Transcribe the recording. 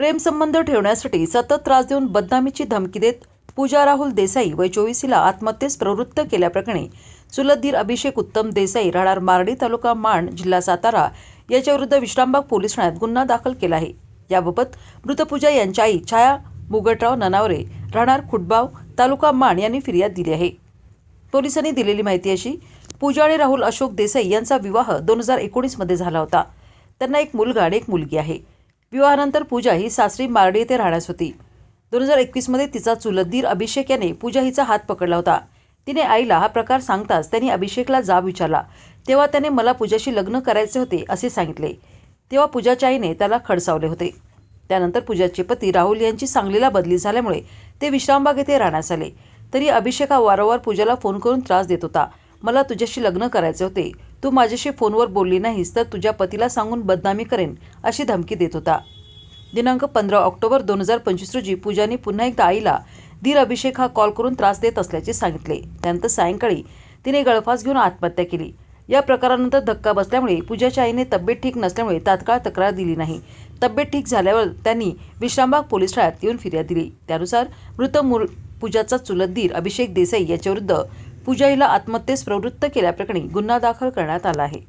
प्रेमसंबंध ठेवण्यासाठी सतत त्रास देऊन बदनामीची धमकी देत पूजा राहुल देसाई वय 24 हिला आत्महत्येस प्रवृत्त केल्याप्रकरणी चुलत दीर अभिषेक उत्तम देसाई राहणार मारडी तालुका माण जिल्हा सातारा याच्याविरुद्ध विश्रामबाग पोलीस ठाण्यात गुन्हा दाखल केला आहे। याबाबत मृत पूजा यांच्या आई छाया मुगटराव ननावरे राहणार खुटबाव तालुका माण यांनी फिर्याद दिली आहे। पोलिसांनी दिलेली माहिती अशी, पूजा आणि राहुल अशोक देसाई यांचा विवाह 2019 मध्ये झाला होता। त्यांना एक मुलगा आणि एक मुलगी आहे। विवाहानंतर पूजा ही सासरी मारडी येथे राहण्यास होती। 2021 मध्ये तिचा चुलत दीर अभिषेक याने पूजा हिचा हात पकडला होता। तिने आईला हा प्रकार सांगताच त्यांनी अभिषेकला जाब विचारला, तेव्हा त्याने मला पूजाशी लग्न करायचे होते असे सांगितले। तेव्हा पूजाच्या आईने त्याला खडसावले होते। त्यानंतर पूजाचे पती राहुल यांची सांगलीला बदली झाल्यामुळे ते विश्रामबाग येथे राहण्यास आले। तरी अभिषेक हा वारंवार पूजाला फोन करून त्रास देत होता। मला तुझ्याशी लग्न करायचे होते, तू माझ्याशी फोनवर बोलली नाहीस तर तुझ्या पतीला सांगून बदनामी करेन अशी धमकी देत होता। दिनांक 15 ऑक्टोबर 2025 रोजी पूजाने पुन्हा एकदा आईला दीर अभिषेक हा कॉल करून त्रास देत असल्याचे सांगितले। त्यानंतर सायंकाळी तिने गळफास घेऊन आत्महत्या केली। या प्रकारानंतर धक्का बसल्यामुळे पूजाच्या आईने तब्येत ठीक नसल्यामुळे तात्काळ तक्रार दिली नाही। तब्येत ठीक झाल्यावर त्यांनी विश्रामबाग पोलीस ठाण्यात येऊन फिर्याद दिली। त्यानुसार मृत पूजाचा चुलत दीर अभिषेक देसाई याच्याविरुद्ध पूजा हिला आत्महत्येस प्रवृत्त केल्याप्रकरणी गुन्हा दाखल करण्यात आला आहे।